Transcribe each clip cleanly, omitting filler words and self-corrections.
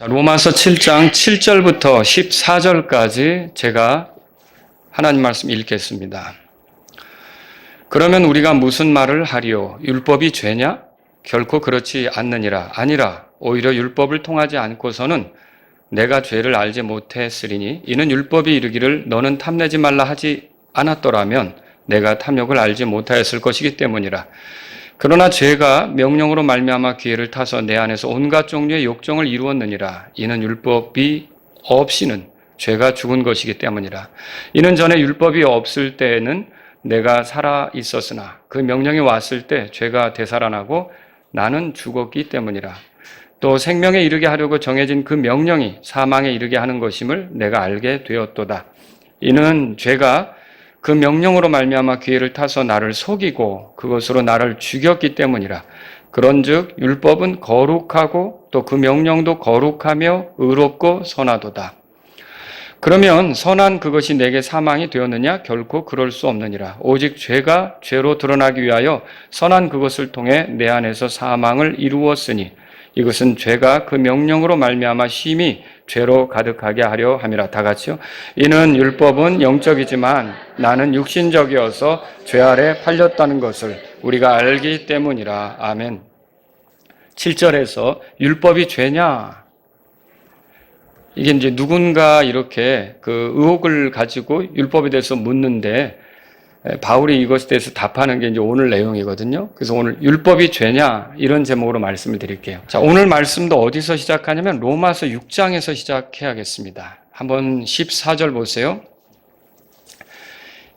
로마서 7장 7절부터 14절까지 제가 하나님 말씀 읽겠습니다. 그러면 우리가 무슨 말을 하리요? 율법이 죄냐? 결코 그렇지 않느니라. 아니라 오히려 율법을 통하지 않고서는 내가 죄를 알지 못했으리니 이는 율법이 이르기를 너는 탐내지 말라 하지 않았더라면 내가 탐욕을 알지 못하였을 것이기 때문이라. 그러나 죄가 명령으로 말미암아 기회를 타서 내 안에서 온갖 종류의 욕정을 이루었느니라. 이는 율법이 없이는 죄가 죽은 것이기 때문이라. 이는 전에 율법이 없을 때에는 내가 살아 있었으나 그 명령이 왔을 때 죄가 되살아나고 나는 죽었기 때문이라. 또 생명에 이르게 하려고 정해진 그 명령이 사망에 이르게 하는 것임을 내가 알게 되었도다. 이는 죄가 그 명령으로 말미암아 기회를 타서 나를 속이고 그것으로 나를 죽였기 때문이라. 그런즉 율법은 거룩하고 또 그 명령도 거룩하며 의롭고 선하도다. 그러면 선한 그것이 내게 사망이 되었느냐? 결코 그럴 수 없느니라. 오직 죄가 죄로 드러나기 위하여 선한 그것을 통해 내 안에서 사망을 이루었으니 이것은 죄가 그 명령으로 말미암아 심히 죄로 가득하게 하려 함이라. 다 같이요. 이는 율법은 영적이지만 나는 육신적이어서 죄 아래 팔렸다는 것을 우리가 알기 때문이라. 아멘. 7절에서 율법이 죄냐? 이게 이제 누군가 이렇게 그 의혹을 가지고 율법에 대해서 묻는데 바울이 이것에 대해서 답하는 게 이제 오늘 내용이거든요. 그래서 오늘 율법이 죄냐 이런 제목으로 말씀을 드릴게요. 자, 오늘 말씀도 어디서 시작하냐면 로마서 6장에서 시작해야겠습니다. 한번 14절 보세요.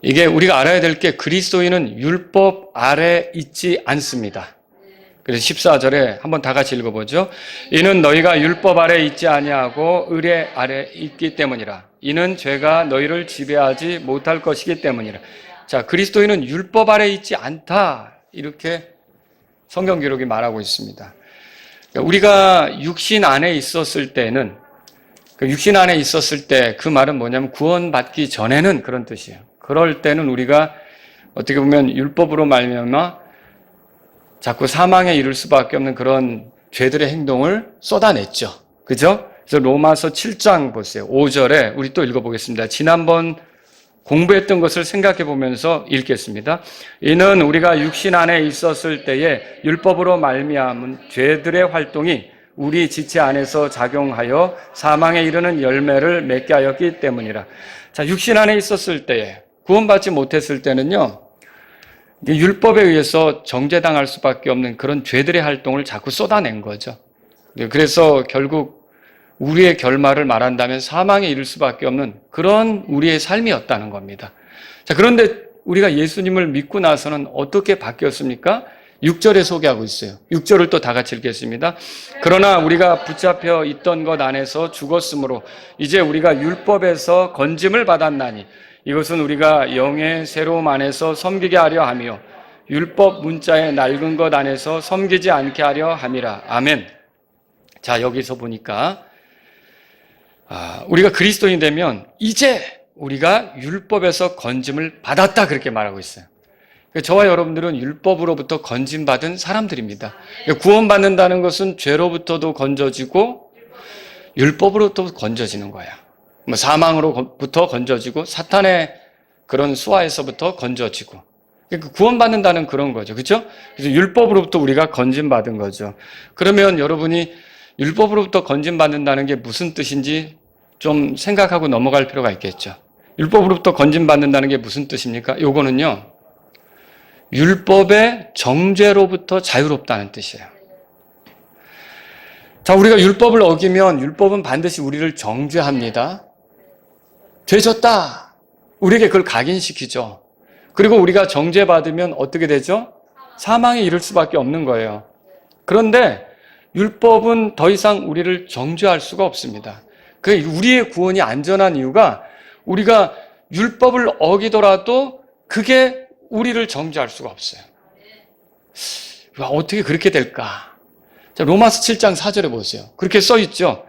이게 우리가 알아야 될 게 그리스도인은 율법 아래 있지 않습니다. 그래서 14절에 한번 다 같이 읽어보죠. 이는 너희가 율법 아래 있지 아니하고 의례 아래 있기 때문이라. 이는 죄가 너희를 지배하지 못할 것이기 때문이라. 자, 그리스도인은 율법 아래 있지 않다. 이렇게 성경 기록이 말하고 있습니다. 우리가 육신 안에 있었을 때는, 육신 안에 있었을 때 그 말은 뭐냐면 구원받기 전에는 그런 뜻이에요. 그럴 때는 우리가 어떻게 보면 율법으로 말미암아 자꾸 사망에 이를 수밖에 없는 그런 죄들의 행동을 쏟아냈죠. 그죠? 그래서 로마서 7장 보세요. 5절에 우리 또 읽어보겠습니다. 지난번 공부했던 것을 생각해 보면서 읽겠습니다. 이는 우리가 육신 안에 있었을 때에 율법으로 말미암은 죄들의 활동이 우리 지체 안에서 작용하여 사망에 이르는 열매를 맺게 하였기 때문이라. 자, 육신 안에 있었을 때에 구원받지 못했을 때는요. 율법에 의해서 정죄당할 수밖에 없는 그런 죄들의 활동을 자꾸 쏟아낸 거죠. 그래서 결국 우리의 결말을 말한다면 사망에 이를 수밖에 없는 그런 우리의 삶이었다는 겁니다. 자, 그런데 우리가 예수님을 믿고 나서는 어떻게 바뀌었습니까? 6절에 소개하고 있어요. 6절을 또 다 같이 읽겠습니다. 그러나 우리가 붙잡혀 있던 것 안에서 죽었으므로 이제 우리가 율법에서 건짐을 받았나니 이것은 우리가 영의 새로움 안에서 섬기게 하려 하며 율법 문자의 낡은 것 안에서 섬기지 않게 하려 함이라. 아멘. 자, 여기서 보니까 우리가 그리스도인이 되면 이제 우리가 율법에서 건짐을 받았다 그렇게 말하고 있어요. 저와 여러분들은 율법으로부터 건짐받은 사람들입니다. 구원받는다는 것은 죄로부터도 건져지고 율법으로부터 건져지는 거야. 사망으로부터 건져지고 사탄의 그런 수하에서부터 건져지고 구원받는다는 그런 거죠. 그렇죠? 그래서 율법으로부터 우리가 건짐받은 거죠. 그러면 여러분이 율법으로부터 건짐받는다는 게 무슨 뜻인지 좀 생각하고 넘어갈 필요가 있겠죠. 율법으로부터 건짐받는다는 게 무슨 뜻입니까? 요거는요. 율법의 정죄로부터 자유롭다는 뜻이에요. 자, 우리가 율법을 어기면 율법은 반드시 우리를 정죄합니다. 죄 졌다. 우리에게 그걸 각인시키죠. 그리고 우리가 정죄받으면 어떻게 되죠? 사망에 이를 수밖에 없는 거예요. 그런데 율법은 더 이상 우리를 정죄할 수가 없습니다. 우리의 구원이 안전한 이유가 우리가 율법을 어기더라도 그게 우리를 정죄할 수가 없어요. 어떻게 그렇게 될까? 자, 로마서 7장 4절에 보세요. 그렇게 써 있죠.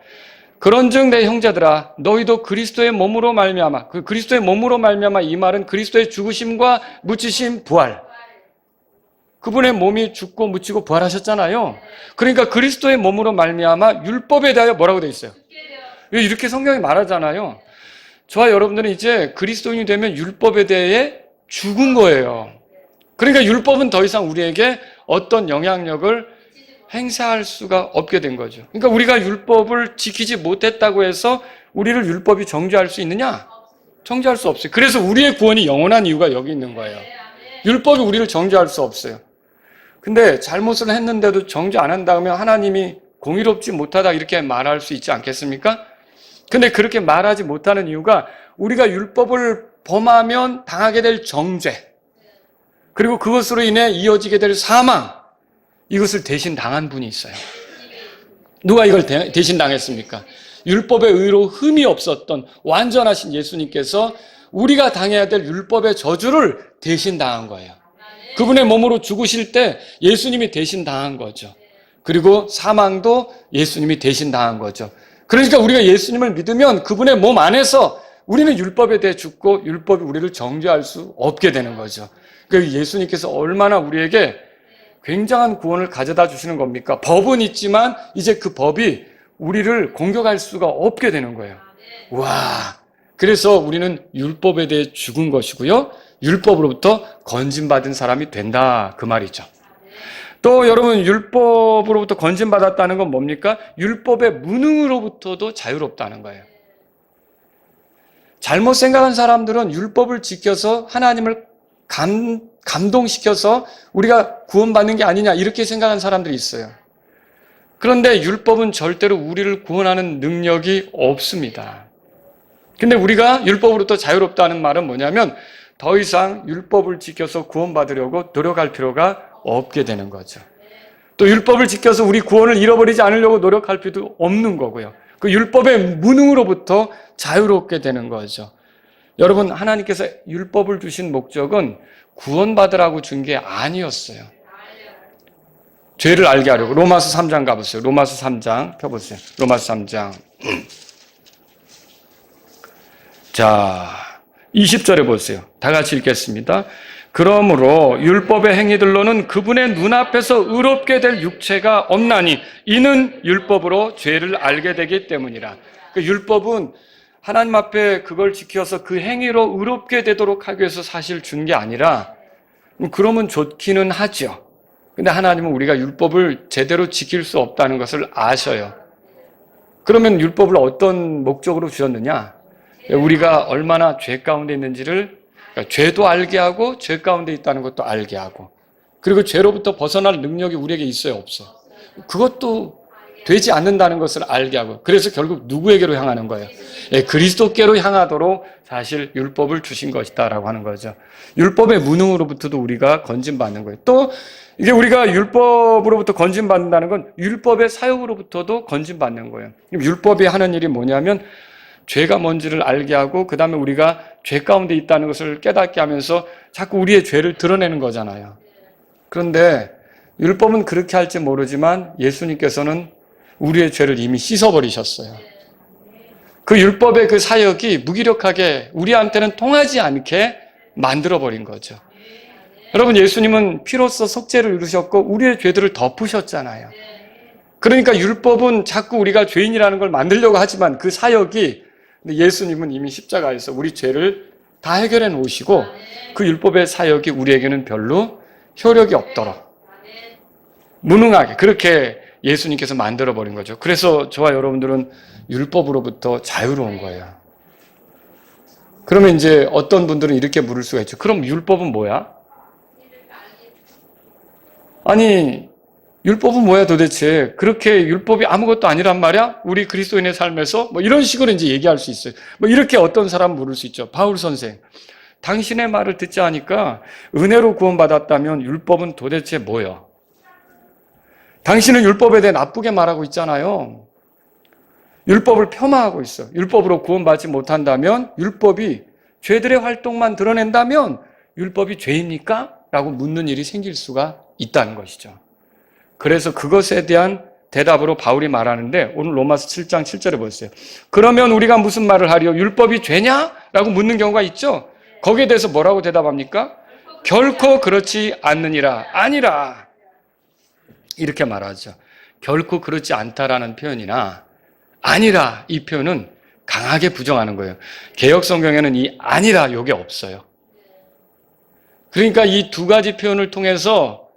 그런즉 내 형제들아 너희도 그리스도의 몸으로 말미암아 그 그리스도의 몸으로 말미암아 이 말은 그리스도의 죽으심과 묻히심 부활 그분의 몸이 죽고 묻히고 부활하셨잖아요. 그러니까 그리스도의 몸으로 말미암아 율법에 대하여 뭐라고 돼 있어요? 이렇게 성경이 말하잖아요. 저와 여러분들은 이제 그리스도인이 되면 율법에 대해 죽은 거예요. 그러니까 율법은 더 이상 우리에게 어떤 영향력을 행사할 수가 없게 된 거죠. 그러니까 우리가 율법을 지키지 못했다고 해서 우리를 율법이 정죄할 수 있느냐? 정죄할 수 없어요. 그래서 우리의 구원이 영원한 이유가 여기 있는 거예요. 율법이 우리를 정죄할 수 없어요. 근데 잘못을 했는데도 정죄 안 한다 하면 하나님이 공의롭지 못하다 이렇게 말할 수 있지 않겠습니까? 근데 그렇게 말하지 못하는 이유가 우리가 율법을 범하면 당하게 될 정죄, 그리고 그것으로 인해 이어지게 될 사망, 이것을 대신 당한 분이 있어요. 누가 이걸 대신 당했습니까? 율법의 의로 흠이 없었던 완전하신 예수님께서 우리가 당해야 될 율법의 저주를 대신 당한 거예요. 그분의 몸으로 죽으실 때 예수님이 대신 당한 거죠. 그리고 사망도 예수님이 대신 당한 거죠. 그러니까 우리가 예수님을 믿으면 그분의 몸 안에서 우리는 율법에 대해 죽고 율법이 우리를 정죄할 수 없게 되는 거죠. 그러니까 예수님께서 얼마나 우리에게 굉장한 구원을 가져다 주시는 겁니까? 법은 있지만 이제 그 법이 우리를 공격할 수가 없게 되는 거예요. 와, 그래서 우리는 율법에 대해 죽은 것이고요. 율법으로부터 건진받은 사람이 된다, 그 말이죠. 또 여러분, 율법으로부터 건진받았다는 건 뭡니까? 율법의 무능으로부터도 자유롭다는 거예요. 잘못 생각한 사람들은 율법을 지켜서 하나님을 감동시켜서 우리가 구원받는 게 아니냐 이렇게 생각한 사람들이 있어요. 그런데 율법은 절대로 우리를 구원하는 능력이 없습니다. 근데 우리가 율법으로부터 자유롭다는 말은 뭐냐면 더 이상 율법을 지켜서 구원받으려고 노력할 필요가 없게 되는 거죠. 또 율법을 지켜서 우리 구원을 잃어버리지 않으려고 노력할 필요도 없는 거고요. 그 율법의 무능으로부터 자유롭게 되는 거죠. 여러분, 하나님께서 율법을 주신 목적은 구원받으라고 준 게 아니었어요. 죄를 알게 하려고. 로마서 3장 가보세요. 로마서 3장 펴보세요. 로마서 3장. 자, 20절에 보세요. 다 같이 읽겠습니다. 그러므로 율법의 행위들로는 그분의 눈앞에서 의롭게 될 육체가 없나니 이는 율법으로 죄를 알게 되기 때문이라. 그 율법은 하나님 앞에 그걸 지켜서 그 행위로 의롭게 되도록 하기 위해서 사실 준 게 아니라, 그러면 좋기는 하죠. 근데 하나님은 우리가 율법을 제대로 지킬 수 없다는 것을 아셔요. 그러면 율법을 어떤 목적으로 주셨느냐? 우리가 얼마나 죄 가운데 있는지를, 그러니까 죄도 알게 하고 죄 가운데 있다는 것도 알게 하고, 그리고 죄로부터 벗어날 능력이 우리에게 있어요, 없어요? 그것도 되지 않는다는 것을 알게 하고, 그래서 결국 누구에게로 향하는 거예요? 그리스도께로 향하도록 사실 율법을 주신 것이다라고 하는 거죠. 율법의 무능으로부터도 우리가 건진받는 거예요. 또 이게 우리가 율법으로부터 건진받는다는 건 율법의 사역으로부터도 건진받는 거예요. 율법이 하는 일이 뭐냐면 죄가 뭔지를 알게 하고, 그 다음에 우리가 죄 가운데 있다는 것을 깨닫게 하면서 자꾸 우리의 죄를 드러내는 거잖아요. 그런데 율법은 그렇게 할지 모르지만 예수님께서는 우리의 죄를 이미 씻어버리셨어요. 그 율법의 그 사역이 무기력하게 우리한테는 통하지 않게 만들어버린 거죠. 여러분, 예수님은 피로써 속죄를 이루셨고 우리의 죄들을 덮으셨잖아요. 그러니까 율법은 자꾸 우리가 죄인이라는 걸 만들려고 하지만 그 사역이, 예수님은 이미 십자가에서 우리 죄를 다 해결해 놓으시고 그 율법의 사역이 우리에게는 별로 효력이 없도록 무능하게 그렇게 예수님께서 만들어버린 거죠. 그래서 저와 여러분들은 율법으로부터 자유로운 거예요. 그러면 이제 어떤 분들은 이렇게 물을 수가 있죠. 그럼 율법은 뭐야? 아니, 율법은 뭐야 도대체? 그렇게 율법이 아무것도 아니란 말이야? 우리 그리스도인의 삶에서? 뭐 이런 식으로 이제 얘기할 수 있어요. 뭐 이렇게 어떤 사람 물을 수 있죠. 바울 선생, 당신의 말을 듣지 않으니까 은혜로 구원받았다면 율법은 도대체 뭐야? 당신은 율법에 대해 나쁘게 말하고 있잖아요. 율법을 폄하하고 있어. 율법으로 구원받지 못한다면, 율법이 죄들의 활동만 드러낸다면 율법이 죄입니까? 라고 묻는 일이 생길 수가 있다는 것이죠. 그래서 그것에 대한 대답으로 바울이 말하는데, 오늘 로마서 7장 7절에 보세요. 그러면 우리가 무슨 말을 하리요? 율법이 죄냐? 라고 묻는 경우가 있죠. 거기에 대해서 뭐라고 대답합니까? 결코 그렇지 않느니라. 아니라. 이렇게 말하죠. 결코 그렇지 않다라는 표현이나 아니라 이 표현은 강하게 부정하는 거예요. 개역 성경에는 이 아니라 요게 없어요. 그러니까 이 두 가지 표현을 통해서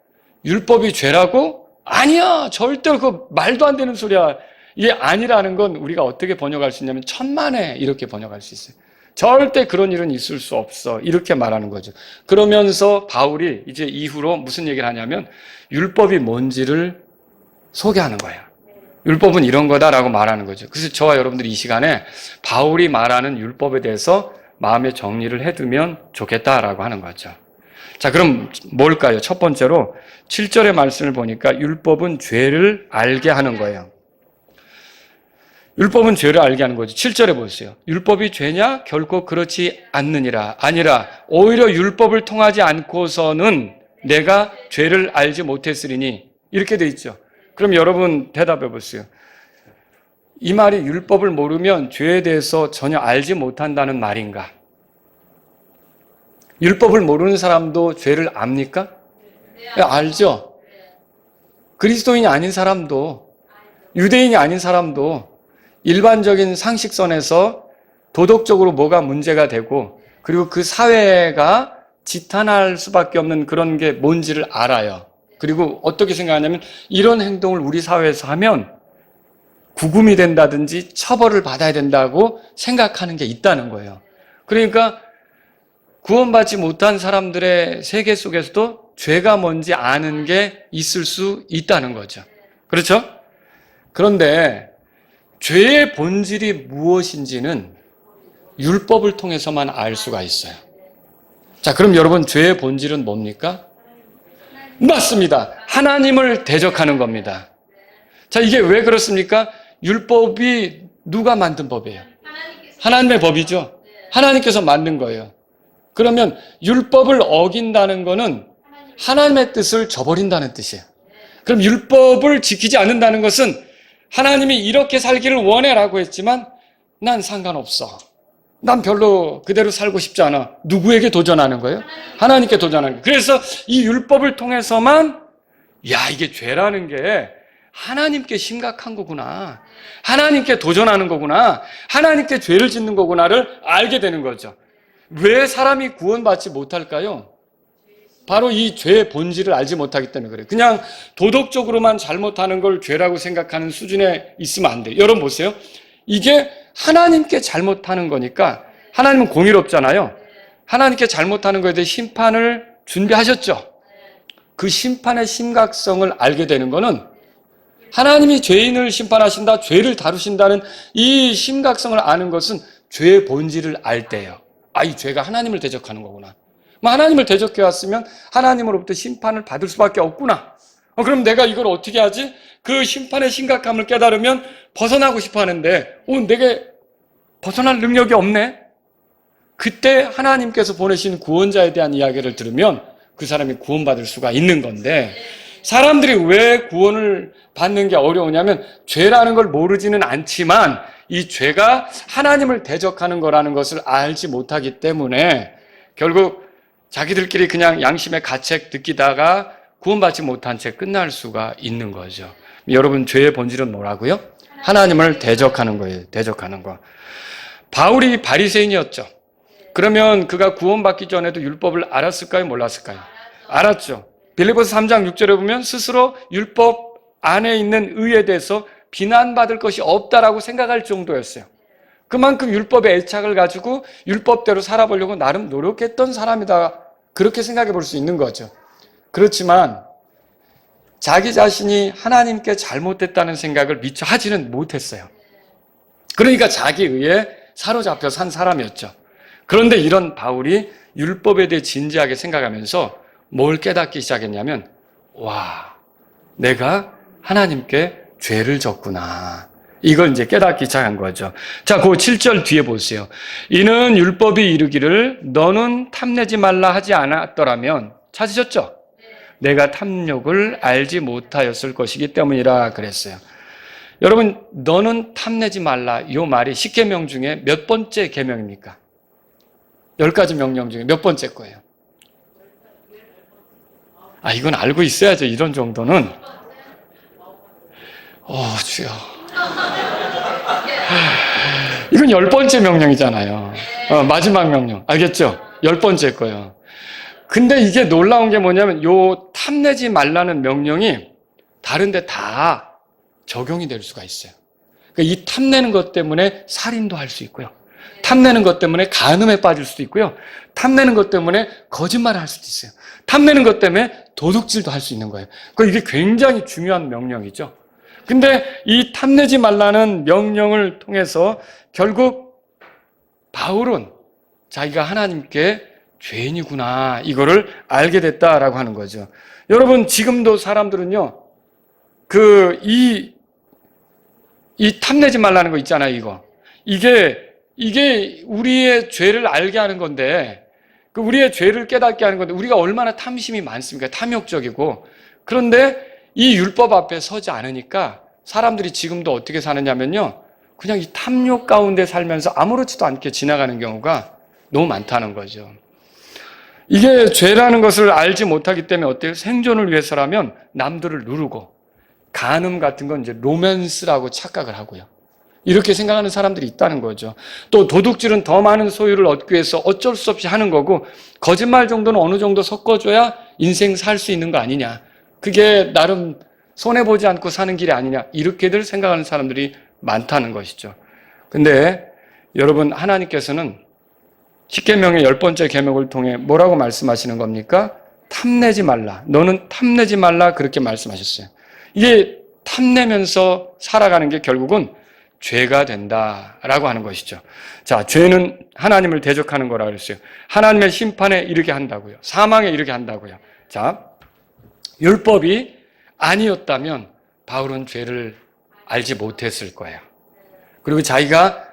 율법이 죄라고? 아니야! 절대로 그 말도 안 되는 소리야. 이게 아니라는 건 우리가 어떻게 번역할 수 있냐면 천만에 이렇게 번역할 수 있어요. 절대 그런 일은 있을 수 없어. 이렇게 말하는 거죠. 그러면서 바울이 이제 이후로 무슨 얘기를 하냐면 율법이 뭔지를 소개하는 거예요. 율법은 이런 거다라고 말하는 거죠. 그래서 저와 여러분들이 이 시간에 바울이 말하는 율법에 대해서 마음의 정리를 해두면 좋겠다라고 하는 거죠. 자, 그럼 뭘까요? 첫 번째로 7절의 말씀을 보니까 율법은 죄를 알게 하는 거예요. 율법은 죄를 알게 하는 거죠. 7절에 보세요. 율법이 죄냐? 결코 그렇지 않느니라. 아니라 오히려 율법을 통하지 않고서는 내가 죄를 알지 못했으리니. 이렇게 돼 있죠. 그럼 여러분 대답해 보세요. 이 말이 율법을 모르면 죄에 대해서 전혀 알지 못한다는 말인가? 율법을 모르는 사람도 죄를 압니까? 네, 알죠. 그리스도인이 아닌 사람도, 유대인이 아닌 사람도 일반적인 상식선에서 도덕적으로 뭐가 문제가 되고 그리고 그 사회가 지탄할 수밖에 없는 그런 게 뭔지를 알아요. 그리고 어떻게 생각하냐면 이런 행동을 우리 사회에서 하면 구금이 된다든지 처벌을 받아야 된다고 생각하는 게 있다는 거예요. 그러니까 구원받지 못한 사람들의 세계 속에서도 죄가 뭔지 아는 게 있을 수 있다는 거죠. 그렇죠? 그런데 죄의 본질이 무엇인지는 율법을 통해서만 알 수가 있어요. 자, 그럼 여러분 죄의 본질은 뭡니까? 맞습니다. 하나님을 대적하는 겁니다. 자, 이게 왜 그렇습니까? 율법이 누가 만든 법이에요? 하나님의 법이죠. 하나님께서 만든 거예요. 그러면 율법을 어긴다는 거는 하나님의 뜻을 저버린다는 뜻이에요. 그럼 율법을 지키지 않는다는 것은 하나님이 이렇게 살기를 원해라고 했지만 난 상관없어. 난 별로 그대로 살고 싶지 않아. 누구에게 도전하는 거예요? 하나님께 도전하는 거예요. 그래서 이 율법을 통해서만 야, 이게 죄라는 게 하나님께 심각한 거구나. 하나님께 도전하는 거구나. 하나님께 죄를 짓는 거구나를 알게 되는 거죠. 왜 사람이 구원받지 못할까요? 바로 이 죄의 본질을 알지 못하기 때문에 그래요. 그냥 도덕적으로만 잘못하는 걸 죄라고 생각하는 수준에 있으면 안 돼요. 여러분 보세요. 이게 하나님께 잘못하는 거니까 하나님은 공의롭잖아요. 하나님께 잘못하는 거에 대해 심판을 준비하셨죠. 그 심판의 심각성을 알게 되는 거는 하나님이 죄인을 심판하신다, 죄를 다루신다는 이 심각성을 아는 것은 죄의 본질을 알 때예요. 아, 이 죄가 하나님을 대적하는 거구나. 하나님을 대적해 왔으면 하나님으로부터 심판을 받을 수밖에 없구나. 그럼 내가 이걸 어떻게 하지? 그 심판의 심각함을 깨달으면 벗어나고 싶어 하는데 내게 벗어날 능력이 없네? 그때 하나님께서 보내신 구원자에 대한 이야기를 들으면 그 사람이 구원받을 수가 있는 건데 사람들이 왜 구원을 받는 게 어려우냐면 죄라는 걸 모르지는 않지만 이 죄가 하나님을 대적하는 거라는 것을 알지 못하기 때문에 결국 자기들끼리 그냥 양심의 가책 느끼다가 구원받지 못한 채 끝날 수가 있는 거죠. 여러분 죄의 본질은 뭐라고요? 하나님을 대적하는 거예요. 대적하는 거. 바울이 바리새인이었죠. 그러면 그가 구원받기 전에도 율법을 알았을까요? 몰랐을까요? 알았죠. 빌립보서 3장 6절에 보면 스스로 율법 안에 있는 의에 대해서 비난받을 것이 없다라고 생각할 정도였어요. 그만큼 율법의 애착을 가지고 율법대로 살아보려고 나름 노력했던 사람이다. 그렇게 생각해 볼 수 있는 거죠. 그렇지만 자기 자신이 하나님께 잘못됐다는 생각을 미처 하지는 못했어요. 그러니까 자기 의에 사로잡혀 산 사람이었죠. 그런데 이런 바울이 율법에 대해 진지하게 생각하면서 뭘 깨닫기 시작했냐면 와, 내가 하나님께 죄를 졌구나. 이걸 이제 깨닫기 시작한 거죠. 자, 그 7절 뒤에 보세요. 이는 율법이 이르기를 너는 탐내지 말라 하지 않았더라면 찾으셨죠? 내가 탐욕을 알지 못하였을 것이기 때문이라 그랬어요. 여러분, 너는 탐내지 말라 이 말이 10계명 중에 몇 번째 계명입니까? 10가지 명령 중에 몇 번째 거예요? 이건 알고 있어야죠. 이런 정도는. 주여. 이건 10번째 명령이잖아요. 마지막 명령. 알겠죠? 10번째 거예요. 근데 이게 놀라운 게 뭐냐면 요 탐내지 말라는 명령이 다른 데 다 적용이 될 수가 있어요. 그러니까 이 탐내는 것 때문에 살인도 할 수 있고요. 탐내는 것 때문에 간음에 빠질 수도 있고요. 탐내는 것 때문에 거짓말을 할 수도 있어요. 탐내는 것 때문에 도둑질도 할 수 있는 거예요. 그러니까 이게 굉장히 중요한 명령이죠. 근데 이 탐내지 말라는 명령을 통해서 결국 바울은 자기가 하나님께 죄인이구나 이거를 알게 됐다라고 하는 거죠. 여러분 지금도 사람들은요 이 탐내지 말라는 거 있잖아요. 이게 우리의 죄를 알게 하는 건데 그 우리의 죄를 깨닫게 하는 건데 우리가 얼마나 탐심이 많습니까? 탐욕적이고. 그런데 이 율법 앞에 서지 않으니까 사람들이 지금도 어떻게 사느냐면요 그냥 이 탐욕 가운데 살면서 아무렇지도 않게 지나가는 경우가 너무 많다는 거죠. 이게 죄라는 것을 알지 못하기 때문에 어때요? 생존을 위해서라면 남들을 누르고 간음 같은 건 이제 로맨스라고 착각을 하고요. 이렇게 생각하는 사람들이 있다는 거죠. 또 도둑질은 더 많은 소유를 얻기 위해서 어쩔 수 없이 하는 거고 거짓말 정도는 어느 정도 섞어줘야 인생 살 수 있는 거 아니냐. 그게 나름 손해보지 않고 사는 길이 아니냐. 이렇게들 생각하는 사람들이 많다는 것이죠. 근데 여러분 하나님께서는 십계명의 10번째 계명을 통해 뭐라고 말씀하시는 겁니까? 탐내지 말라. 너는 탐내지 말라 그렇게 말씀하셨어요. 이게 탐내면서 살아가는 게 결국은 죄가 된다라고 하는 것이죠. 자, 죄는 하나님을 대적하는 거라고 그랬어요. 하나님의 심판에 이르게 한다고요. 사망에 이르게 한다고요. 자, 율법이 아니었다면 바울은 죄를 알지 못했을 거예요. 그리고 자기가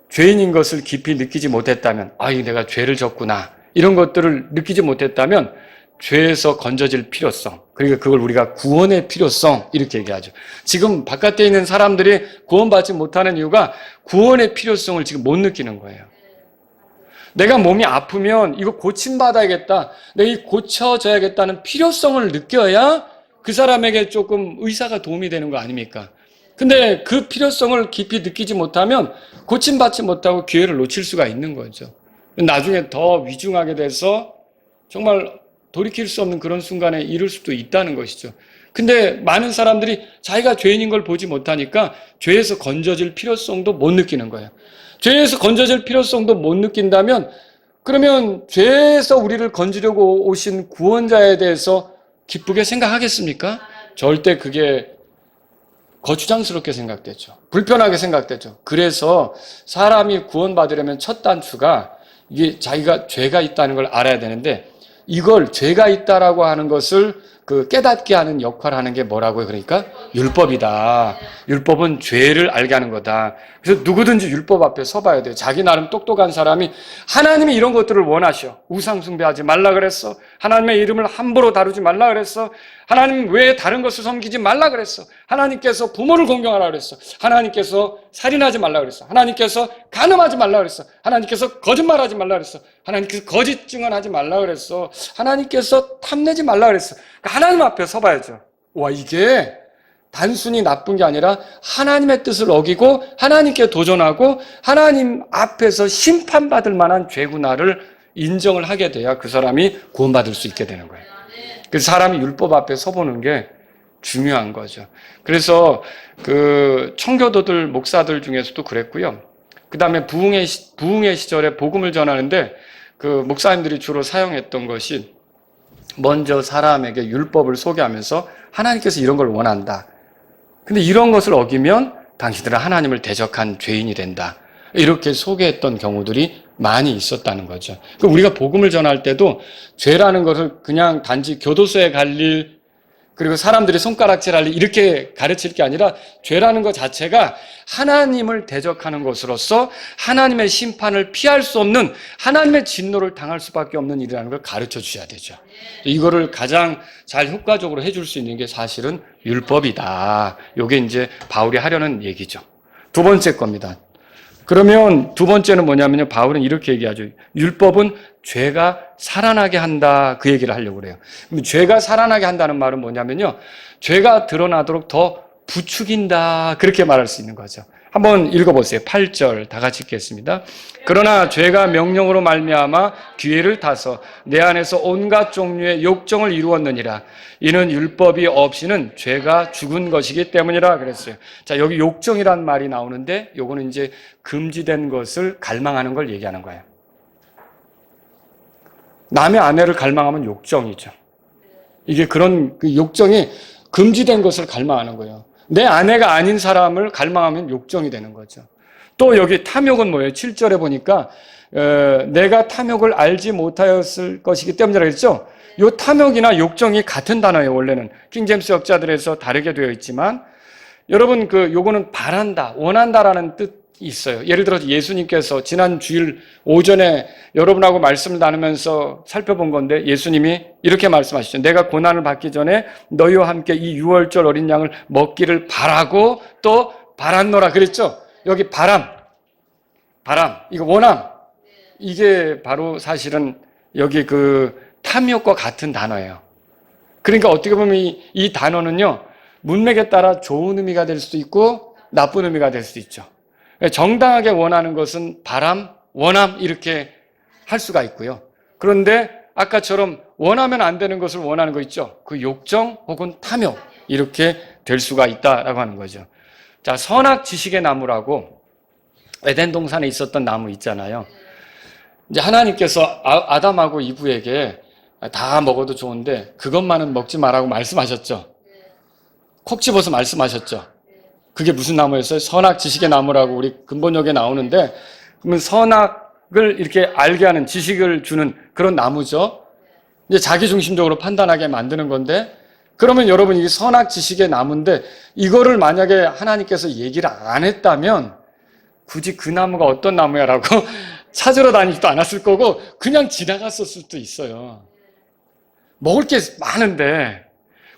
죄인인 것을 깊이 느끼지 못했다면 내가 죄를 졌구나 이런 것들을 느끼지 못했다면 죄에서 건져질 필요성 그리고 그걸 우리가 구원의 필요성 이렇게 얘기하죠. 지금 바깥에 있는 사람들이 구원받지 못하는 이유가 구원의 필요성을 지금 못 느끼는 거예요. 내가 몸이 아프면 이거 고침받아야겠다 내가 이 고쳐져야겠다는 필요성을 느껴야 그 사람에게 조금 의사가 도움이 되는 거 아닙니까? 근데 그 필요성을 깊이 느끼지 못하면 고침받지 못하고 기회를 놓칠 수가 있는 거죠. 나중에 더 위중하게 돼서 정말 돌이킬 수 없는 그런 순간에 이를 수도 있다는 것이죠. 근데 많은 사람들이 자기가 죄인인 걸 보지 못하니까 죄에서 건져질 필요성도 못 느끼는 거예요. 죄에서 건져질 필요성도 못 느낀다면 그러면 죄에서 우리를 건지려고 오신 구원자에 대해서 기쁘게 생각하겠습니까? 절대 그게 거추장스럽게 생각되죠. 불편하게 생각되죠. 그래서 사람이 구원받으려면 첫 단추가 이게 자기가 죄가 있다는 걸 알아야 되는데 이걸 죄가 있다라고 하는 것을 깨닫게 하는 역할을 하는 게 뭐라고요? 그러니까 율법이다. 율법은 죄를 알게 하는 거다. 그래서 누구든지 율법 앞에 서봐야 돼요. 자기 나름 똑똑한 사람이 하나님이 이런 것들을 원하셔. 우상 숭배하지 말라 그랬어. 하나님의 이름을 함부로 다루지 말라 그랬어. 하나님 외에 다른 것을 섬기지 말라 그랬어. 하나님께서 부모를 공경하라 그랬어. 하나님께서 살인하지 말라 그랬어. 하나님께서 간음하지 말라 그랬어. 하나님께서 거짓말하지 말라 그랬어. 하나님께서 거짓 증언하지 말라 그랬어. 하나님께서 탐내지 말라 그랬어. 그러니까 하나님 앞에 서봐야죠. 와, 이게 단순히 나쁜 게 아니라 하나님의 뜻을 어기고 하나님께 도전하고 하나님 앞에서 심판받을 만한 죄구나를 인정을 하게 돼야 그 사람이 구원받을 수 있게 되는 거예요. 그래서 사람이 율법 앞에 서보는 게 중요한 거죠. 그래서 청교도들, 목사들 중에서도 그랬고요. 그 다음에 부흥의 시절에 복음을 전하는데 목사님들이 주로 사용했던 것이 먼저 사람에게 율법을 소개하면서 하나님께서 이런 걸 원한다. 근데 이런 것을 어기면 당신들은 하나님을 대적한 죄인이 된다. 이렇게 소개했던 경우들이 많이 있었다는 거죠. 우리가 복음을 전할 때도 죄라는 것을 그냥 단지 교도소에 갈 일, 그리고 사람들이 손가락질할 일 이렇게 가르칠 게 아니라 죄라는 것 자체가 하나님을 대적하는 것으로서 하나님의 심판을 피할 수 없는 하나님의 진노를 당할 수밖에 없는 일이라는 걸 가르쳐 주셔야 되죠. 이거를 가장 잘 효과적으로 해줄 수 있는 게 사실은 율법이다. 이게 이제 바울이 하려는 얘기죠. 두 번째 겁니다. 그러면 두 번째는 뭐냐면요. 바울은 이렇게 얘기하죠. 율법은 죄가 살아나게 한다. 그 얘기를 하려고 그래요. 그럼 죄가 살아나게 한다는 말은 뭐냐면요. 죄가 드러나도록 더 부추긴다. 그렇게 말할 수 있는 거죠. 한번 읽어보세요. 8절 다 같이 읽겠습니다. 그러나 죄가 명령으로 말미암아 기회를 타서 내 안에서 온갖 종류의 욕정을 이루었느니라. 이는 율법이 없이는 죄가 죽은 것이기 때문이라 그랬어요. 자, 여기 욕정이란 말이 나오는데 요거는 이제 금지된 것을 갈망하는 걸 얘기하는 거예요. 남의 아내를 갈망하면 욕정이죠. 이게 그런 그 욕정이 금지된 것을 갈망하는 거예요. 내 아내가 아닌 사람을 갈망하면 욕정이 되는 거죠. 또 여기 탐욕은 뭐예요? 7절에 보니까 내가 탐욕을 알지 못하였을 것이기 때문이라 그랬죠. 이 탐욕이나 욕정이 같은 단어예요. 원래는 킹제임스 역자들에서 다르게 되어 있지만 여러분 요거는 바란다, 원한다라는 뜻이 있어요. 예를 들어서 예수님께서 지난 주일 오전에 여러분하고 말씀을 나누면서 살펴본 건데 예수님이 이렇게 말씀하시죠. 내가 고난을 받기 전에 너희와 함께 이 유월절 어린 양을 먹기를 바라고 또 바랐노라 그랬죠. 여기 바람, 이거 원함. 이게 바로 사실은 여기 탐욕과 같은 단어예요. 그러니까 어떻게 보면 이 단어는요, 문맥에 따라 좋은 의미가 될 수도 있고 나쁜 의미가 될 수도 있죠. 정당하게 원하는 것은 바람, 원함 이렇게 할 수가 있고요. 그런데 아까처럼 원하면 안 되는 것을 원하는 거 있죠. 그 욕정 혹은 탐욕 이렇게 될 수가 있다라고 하는 거죠. 자, 선악 지식의 나무라고 에덴 동산에 있었던 나무 있잖아요. 이제 하나님께서 아담하고 이브에게 다 먹어도 좋은데 그것만은 먹지 말라고 말씀하셨죠. 콕 집어서 말씀하셨죠. 그게 무슨 나무였어요? 선악 지식의 나무라고 우리 근본역에 나오는데 그러면 선악을 이렇게 알게 하는 지식을 주는 그런 나무죠. 이제 자기중심적으로 판단하게 만드는 건데 그러면 여러분 이게 선악 지식의 나무인데 이거를 만약에 하나님께서 얘기를 안 했다면 굳이 그 나무가 어떤 나무야라고 찾으러 다니지도 않았을 거고 그냥 지나갔을 수도 있어요. 먹을 게 많은데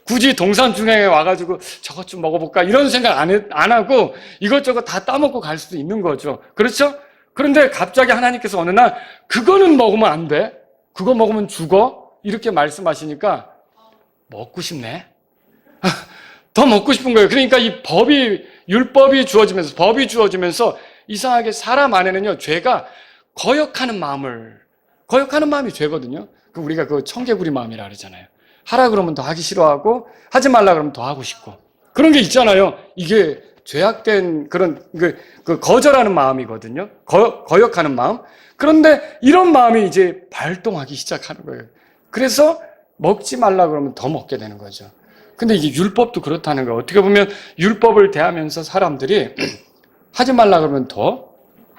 굳이 동산 중앙에 와가지고 저것 좀 먹어볼까 이런 생각 안 하고 이것저것 다 따먹고 갈 수도 있는 거죠. 그렇죠? 그런데 갑자기 하나님께서 어느 날 그거는 먹으면 안 돼. 그거 먹으면 죽어. 이렇게 말씀하시니까 먹고 싶네. 더 먹고 싶은 거예요. 그러니까 이 율법이 주어지면서 이상하게 사람 안에는요, 죄가 거역하는 마음이 죄거든요. 우리가 청개구리 마음이라 그러잖아요. 하라 그러면 더 하기 싫어하고 하지 말라 그러면 더 하고 싶고 그런 게 있잖아요. 이게 죄악된 그런 거절하는 마음이거든요. 거역하는 마음. 그런데 이런 마음이 이제 발동하기 시작하는 거예요. 그래서 먹지 말라 그러면 더 먹게 되는 거죠. 근데 이게 율법도 그렇다는 거예요. 어떻게 보면 율법을 대하면서 사람들이 하지 말라 그러면 더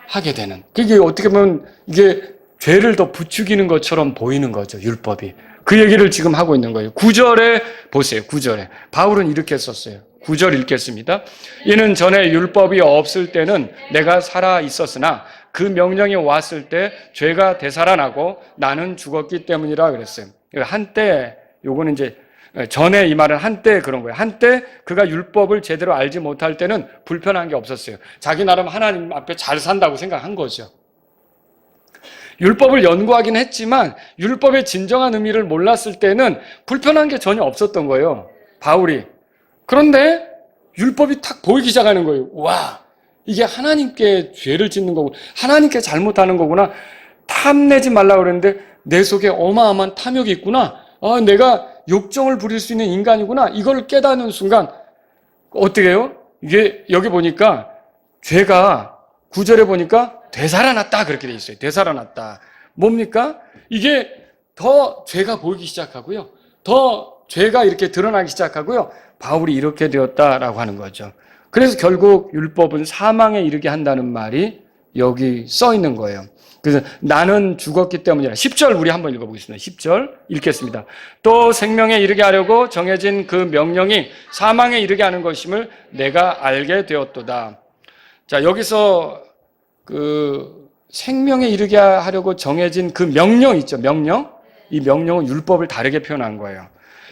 하게 되는. 그게 어떻게 보면 이게 죄를 더 부추기는 것처럼 보이는 거죠. 율법이. 그 얘기를 지금 하고 있는 거예요. 9절에 보세요. 9절에. 바울은 이렇게 썼어요. 9절 읽겠습니다. 이는 전에 율법이 없을 때는 내가 살아 있었으나 그 명령이 왔을 때 죄가 되살아나고 나는 죽었기 때문이라 그랬어요. 한때 요거는 이제 전에 이 말은 한때 그런 거예요. 한때 그가 율법을 제대로 알지 못할 때는 불편한 게 없었어요. 자기 나름 하나님 앞에 잘 산다고 생각한 거죠. 율법을 연구하긴 했지만 율법의 진정한 의미를 몰랐을 때는 불편한 게 전혀 없었던 거예요. 바울이. 그런데 율법이 탁 보이기 시작하는 거예요. 와, 이게 하나님께 죄를 짓는 거고 하나님께 잘못하는 거구나. 탐내지 말라고 그랬는데 내 속에 어마어마한 탐욕이 있구나. 내가 욕정을 부릴 수 있는 인간이구나. 이걸 깨닫는 순간 어떻게 해요? 이게 여기 보니까 죄가 9절에 보니까 되살아났다 그렇게 돼 있어요. 되살아났다. 뭡니까? 이게 더 죄가 보이기 시작하고요. 더 죄가 이렇게 드러나기 시작하고요. 바울이 이렇게 되었다라고 하는 거죠. 그래서 결국 율법은 사망에 이르게 한다는 말이 여기 써 있는 거예요. 그래서 나는 죽었기 때문이라. 10절 우리 한번 읽어보겠습니다. 10절 읽겠습니다. 또 생명에 이르게 하려고 정해진 그 명령이 사망에 이르게 하는 것임을 내가 알게 되었도다. 자, 여기서 생명에 이르게 하려고 정해진 그 명령 있죠. 명령. 이 명령은 율법을 다르게 표현한 거예요.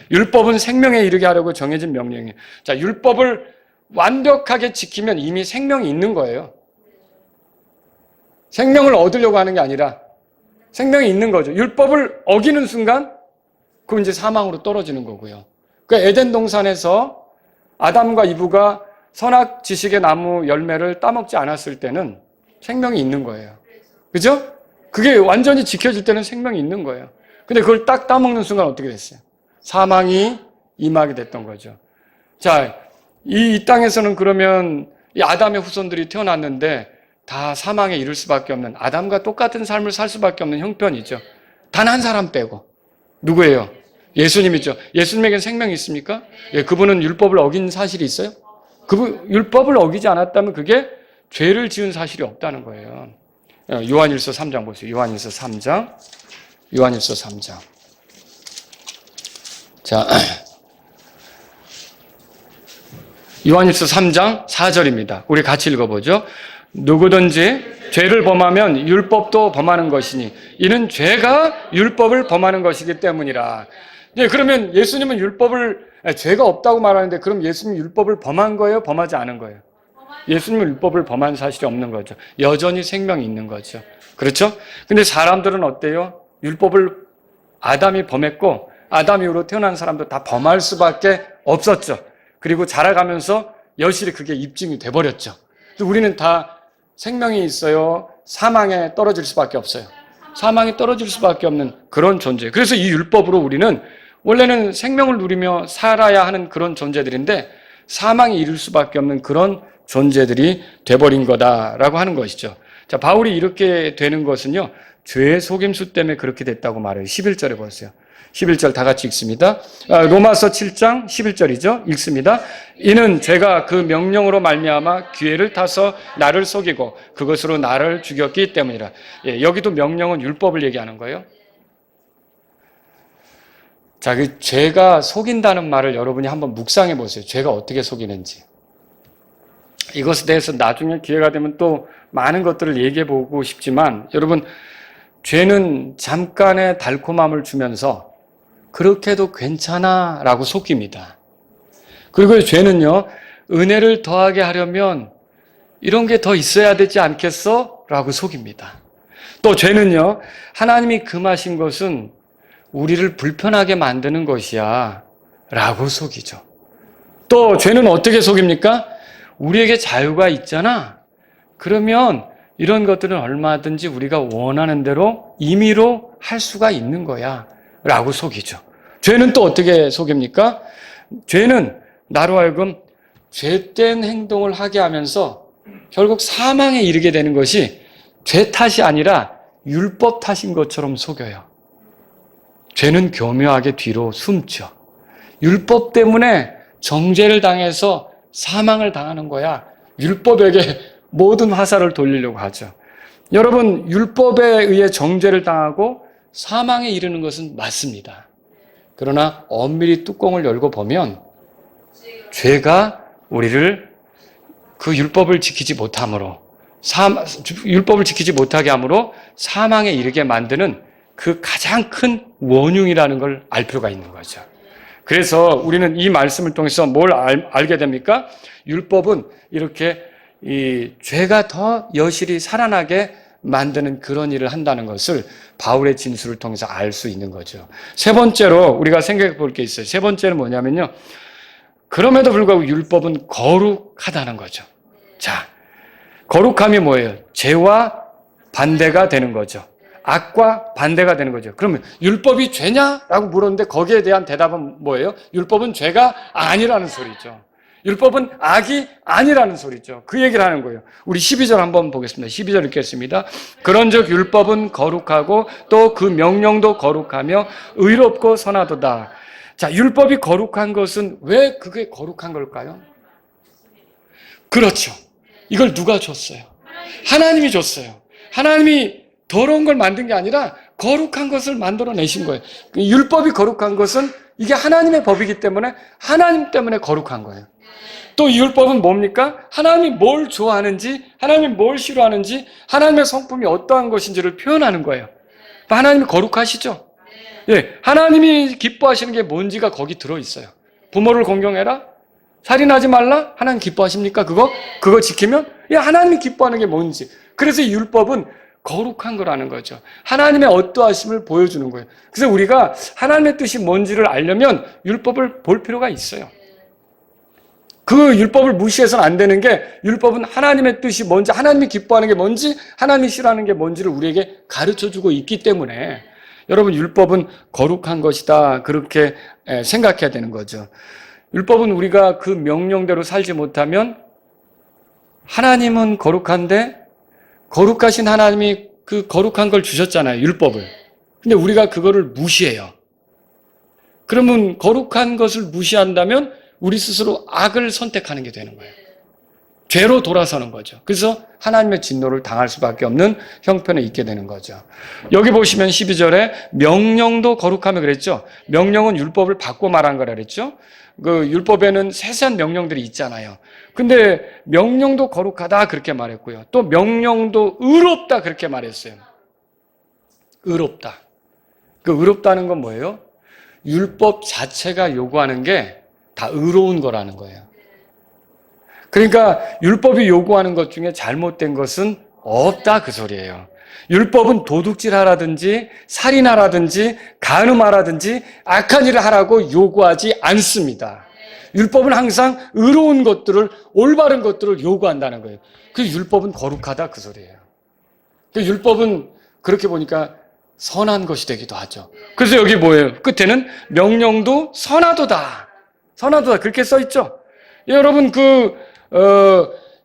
율법은 생명에 이르게 하려고 정해진 명령이에요. 자, 율법을 완벽하게 지키면 이미 생명이 있는 거예요. 생명을 얻으려고 하는 게 아니라 생명이 있는 거죠. 율법을 어기는 순간 그건 이제 사망으로 떨어지는 거고요. 그러니까 에덴 동산에서 아담과 이브가 선악 지식의 나무 열매를 따먹지 않았을 때는 생명이 있는 거예요. 그죠? 그게 완전히 지켜질 때는 생명이 있는 거예요. 근데 그걸 딱 따먹는 순간 어떻게 됐어요? 사망이 임하게 됐던 거죠. 자, 이 땅에서는 그러면 이 아담의 후손들이 태어났는데 다 사망에 이를 수밖에 없는, 아담과 똑같은 삶을 살 수밖에 없는 형편이죠. 단 한 사람 빼고. 누구예요? 예수님이죠. 예수님에게는 생명이 있습니까? 예, 그분은 율법을 어긴 사실이 있어요? 그분 율법을 어기지 않았다면 그게 죄를 지은 사실이 없다는 거예요. 요한일서 3장 보세요. 요한일서 3장. 요한일서 3장. 자, 요한일서 3장 4절입니다. 우리 같이 읽어보죠. 누구든지 죄를 범하면 율법도 범하는 것이니 이는 죄가 율법을 범하는 것이기 때문이라. 네, 그러면 예수님은 죄가 없다고 말하는데 그럼 예수님은 율법을 범한 거예요? 범하지 않은 거예요? 예수님은 율법을 범한 사실이 없는 거죠. 여전히 생명이 있는 거죠. 그렇죠? 근데 사람들은 어때요? 율법을 아담이 범했고 아담 이후로 태어난 사람도 다 범할 수밖에 없었죠. 그리고 자라가면서 여실히 그게 입증이 돼버렸죠. 우리는 다 생명이 있어요. 사망에 떨어질 수밖에 없어요. 사망에 떨어질 수밖에 없는 그런 존재. 그래서 이 율법으로 우리는 원래는 생명을 누리며 살아야 하는 그런 존재들인데 사망에 이를 수밖에 없는 그런 존재들이 돼버린 거다라고 하는 것이죠. 자, 바울이 이렇게 되는 것은요, 죄의 속임수 때문에 그렇게 됐다고 말해요. 11절에 보세요. 11절 다 같이 읽습니다. 로마서 7장 11절이죠. 읽습니다. 이는 죄가 그 명령으로 말미암아 기회를 타서 나를 속이고 그것으로 나를 죽였기 때문이라. 예, 여기도 명령은 율법을 얘기하는 거예요. 자, 그 죄가 속인다는 말을 여러분이 한번 묵상해 보세요. 죄가 어떻게 속이는지. 이것에 대해서 나중에 기회가 되면 또 많은 것들을 얘기해 보고 싶지만 여러분, 죄는 잠깐의 달콤함을 주면서 그렇게도 괜찮아 라고 속입니다. 그리고 죄는요, 은혜를 더하게 하려면 이런 게 더 있어야 되지 않겠어? 라고 속입니다. 또 죄는요, 하나님이 금하신 것은 우리를 불편하게 만드는 것이야 라고 속이죠. 또 죄는 어떻게 속입니까? 우리에게 자유가 있잖아. 그러면 이런 것들은 얼마든지 우리가 원하는 대로 임의로 할 수가 있는 거야 라고 속이죠. 죄는 또 어떻게 속입니까? 죄는 나로 하여금 죄된 행동을 하게 하면서 결국 사망에 이르게 되는 것이 죄 탓이 아니라 율법 탓인 것처럼 속여요. 죄는 교묘하게 뒤로 숨죠. 율법 때문에 정죄를 당해서 사망을 당하는 거야. 율법에게 모든 화살을 돌리려고 하죠. 여러분, 율법에 의해 정죄를 당하고 사망에 이르는 것은 맞습니다. 그러나 엄밀히 뚜껑을 열고 보면 죄가 우리를 그 율법을 지키지 못함으로 율법을 지키지 못하게 함으로 사망에 이르게 만드는 그 가장 큰 원흉이라는 걸 알 필요가 있는 거죠. 그래서 우리는 이 말씀을 통해서 뭘 알게 됩니까? 율법은 이렇게 이 죄가 더 여실히 살아나게 만드는 그런 일을 한다는 것을 바울의 진술을 통해서 알 수 있는 거죠. 세 번째로 우리가 생각해 볼 게 있어요. 세 번째는 뭐냐면요, 그럼에도 불구하고 율법은 거룩하다는 거죠. 자, 거룩함이 뭐예요? 죄와 반대가 되는 거죠. 악과 반대가 되는 거죠. 그러면 율법이 죄냐라고 물었는데 거기에 대한 대답은 뭐예요? 율법은 죄가 아니라는 소리죠. 율법은 악이 아니라는 소리죠. 그 얘기를 하는 거예요. 우리 12절 한번 보겠습니다. 12절 읽겠습니다. 그런즉 율법은 거룩하고 또 그 명령도 거룩하며 의롭고 선하도다. 자, 율법이 거룩한 것은 왜 그게 거룩한 걸까요? 그렇죠. 이걸 누가 줬어요? 하나님이 줬어요. 하나님이 더러운 걸 만든 게 아니라 거룩한 것을 만들어내신 거예요. 율법이 거룩한 것은 이게 하나님의 법이기 때문에 하나님 때문에 거룩한 거예요. 또 이 율법은 뭡니까? 하나님이 뭘 좋아하는지, 하나님이 뭘 싫어하는지, 하나님의 성품이 어떠한 것인지를 표현하는 거예요. 하나님이 거룩하시죠? 예, 하나님이 기뻐하시는 게 뭔지가 거기 들어있어요. 부모를 공경해라? 살인하지 말라? 하나님 기뻐하십니까? 그거 지키면? 예, 하나님이 기뻐하는 게 뭔지. 그래서 이 율법은 거룩한 거라는 거죠. 하나님의 어떠하심을 보여주는 거예요. 그래서 우리가 하나님의 뜻이 뭔지를 알려면 율법을 볼 필요가 있어요. 그 율법을 무시해서는 안 되는 게, 율법은 하나님의 뜻이 뭔지, 하나님이 기뻐하는 게 뭔지, 하나님이 싫어하는 게 뭔지를 우리에게 가르쳐주고 있기 때문에 여러분, 율법은 거룩한 것이다, 그렇게 생각해야 되는 거죠. 율법은 우리가 그 명령대로 살지 못하면, 하나님은 거룩한데 거룩하신 하나님이 그 거룩한 걸 주셨잖아요, 율법을. 근데 우리가 그거를 무시해요. 그러면 거룩한 것을 무시한다면 우리 스스로 악을 선택하는 게 되는 거예요. 죄로 돌아서는 거죠. 그래서 하나님의 진노를 당할 수밖에 없는 형편에 있게 되는 거죠. 여기 보시면 12절에 명령도 거룩하며 그랬죠. 명령은 율법을 바꿔 말한 거라 그랬죠. 그 율법에는 세세한 명령들이 있잖아요. 근데 명령도 거룩하다 그렇게 말했고요. 또 명령도 의롭다 그렇게 말했어요. 의롭다. 그 의롭다는 건 뭐예요? 율법 자체가 요구하는 게 다 의로운 거라는 거예요. 그러니까 율법이 요구하는 것 중에 잘못된 것은 없다 그 소리예요. 율법은 도둑질하라든지 살인하라든지 간음하라든지 악한 일을 하라고 요구하지 않습니다. 율법은 항상 의로운 것들을, 올바른 것들을 요구한다는 거예요. 그 율법은 거룩하다 그 소리예요. 그 율법은 그렇게 보니까 선한 것이 되기도 하죠. 그래서 여기 뭐예요? 끝에는 명령도 선하도다. 선하도다 그렇게 써 있죠. 여러분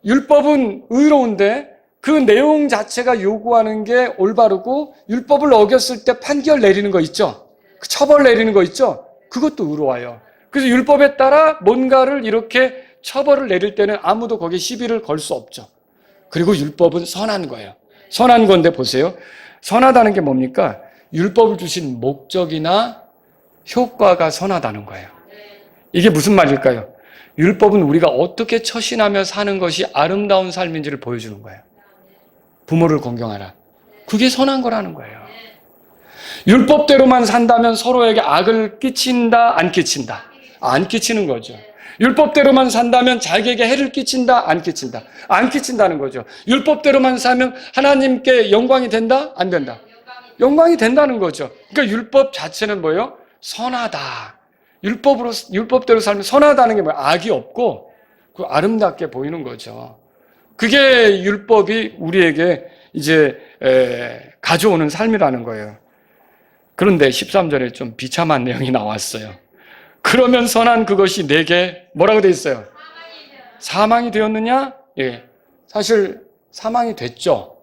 율법은 의로운데 그 내용 자체가 요구하는 게 올바르고, 율법을 어겼을 때 판결 내리는 거 있죠. 처벌 내리는 거 있죠. 그것도 의로워요. 그래서 율법에 따라 뭔가를 이렇게 처벌을 내릴 때는 아무도 거기에 시비를 걸 수 없죠. 그리고 율법은 선한 거예요. 선한 건데 보세요. 선하다는 게 뭡니까? 율법을 주신 목적이나 효과가 선하다는 거예요. 이게 무슨 말일까요? 율법은 우리가 어떻게 처신하며 사는 것이 아름다운 삶인지를 보여주는 거예요. 부모를 공경하라. 그게 선한 거라는 거예요. 율법대로만 산다면 서로에게 악을 끼친다, 안 끼친다? 안 끼치는 거죠. 율법대로만 산다면 자기에게 해를 끼친다, 안 끼친다? 안 끼친다는 거죠. 율법대로만 사면 하나님께 영광이 된다, 안 된다? 영광이 된다는 거죠. 그러니까 율법 자체는 뭐예요? 선하다. 율법대로 살면 선하다는 게 뭐예요? 악이 없고 그 아름답게 보이는 거죠. 그게 율법이 우리에게 이제 가져오는 삶이라는 거예요. 그런데 13절에 좀 비참한 내용이 나왔어요. 그러면 선한 그것이 내게 뭐라고 돼 있어요? 사망이 되었느냐? 예, 사실 사망이 됐죠.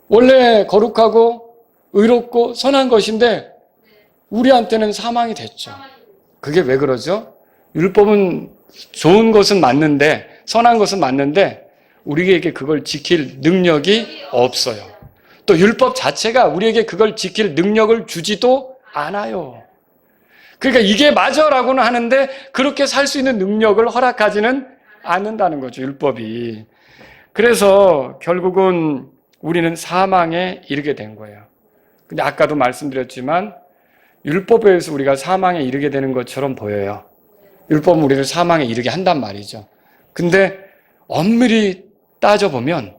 원래 거룩하고 의롭고 선한 것인데 우리한테는 사망이 됐죠. 그게 왜 그러죠? 율법은 좋은 것은 맞는데, 선한 것은 맞는데 우리에게 그걸 지킬 능력이 없어요. 또 율법 자체가 우리에게 그걸 지킬 능력을 주지도 않아요. 그러니까 이게 맞아라고는 하는데 그렇게 살 수 있는 능력을 허락하지는 않는다는 거죠, 율법이. 그래서 결국은 우리는 사망에 이르게 된 거예요. 근데 아까도 말씀드렸지만 율법에 의해서 우리가 사망에 이르게 되는 것처럼 보여요. 율법은 우리를 사망에 이르게 한단 말이죠. 근데 엄밀히 따져보면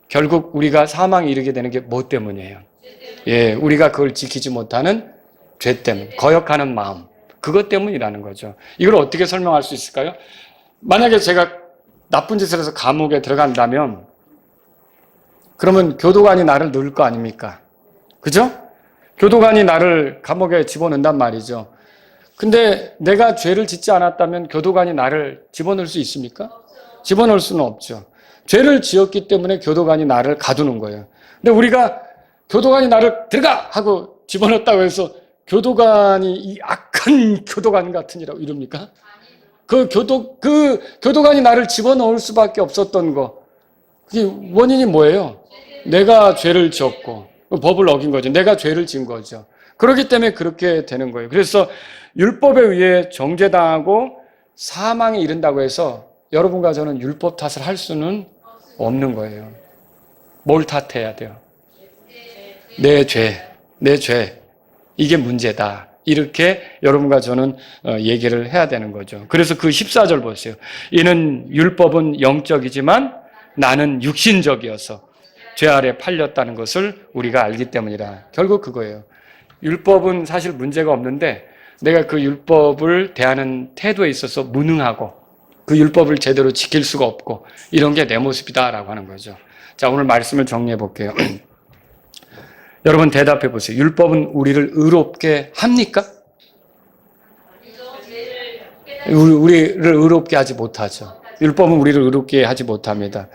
결국 우리가 사망에 이르게 되는 게 뭐 때문이에요? 예, 우리가 그걸 지키지 못하는 죄 때문, 거역하는 마음, 그것 때문이라는 거죠. 이걸 어떻게 설명할 수 있을까요? 만약에 제가 나쁜 짓을 해서 감옥에 들어간다면 그러면 교도관이 나를 넣을 거 아닙니까? 그죠? 교도관이 나를 감옥에 집어넣는단 말이죠. 근데 내가 죄를 짓지 않았다면 교도관이 나를 집어넣을 수 있습니까? 집어넣을 수는 없죠. 죄를 지었기 때문에 교도관이 나를 가두는 거예요. 근데 우리가 교도관이 나를 들어가! 하고 집어넣었다고 해서 교도관이 이 악한 교도관 같으니라고 이럽니까? 그 교도관이 나를 집어넣을 수밖에 없었던 거. 그게 원인이 뭐예요? 내가 죄를 지었고, 법을 어긴 거죠. 내가 죄를 지은 거죠. 그렇기 때문에 그렇게 되는 거예요. 그래서 율법에 의해 정죄당하고 사망에 이른다고 해서 여러분과 저는 율법 탓을 할 수는 없는 거예요. 뭘 탓해야 돼요? 내 죄. 이게 문제다. 이렇게 여러분과 저는 얘기를 해야 되는 거죠. 그래서 그 14절 보세요. 이는 율법은 영적이지만 나는 육신적이어서 죄 아래 팔렸다는 것을 우리가 알기 때문이라. 결국 그거예요. 율법은 사실 문제가 없는데 내가 그 율법을 대하는 태도에 있어서 무능하고 그 율법을 제대로 지킬 수가 없고 이런 게 내 모습이다라고 하는 거죠. 자, 오늘 말씀을 정리해 볼게요. 여러분 대답해 보세요. 율법은 우리를 의롭게 합니까? 우리를 의롭게 하지 못하죠. 율법은 우리를 의롭게 하지 못합니다.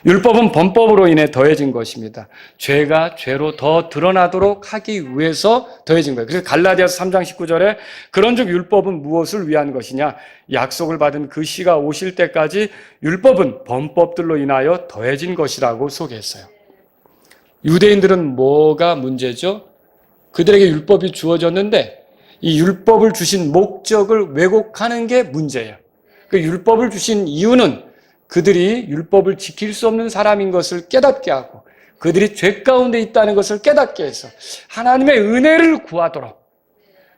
율법은 범법으로 인해 더해진 것입니다. 죄가 죄로 더 드러나도록 하기 위해서 더해진 거예요. 그래서 갈라디아서 3장 19절에 그런즉 율법은 무엇을 위한 것이냐? 약속을 받은 그 시가 오실 때까지 율법은 범법들로 인하여 더해진 것이라고 소개했어요. 유대인들은 뭐가 문제죠? 그들에게 율법이 주어졌는데 이 율법을 주신 목적을 왜곡하는 게 문제예요. 그 율법을 주신 이유는 그들이 율법을 지킬 수 없는 사람인 것을 깨닫게 하고 그들이 죄 가운데 있다는 것을 깨닫게 해서 하나님의 은혜를 구하도록,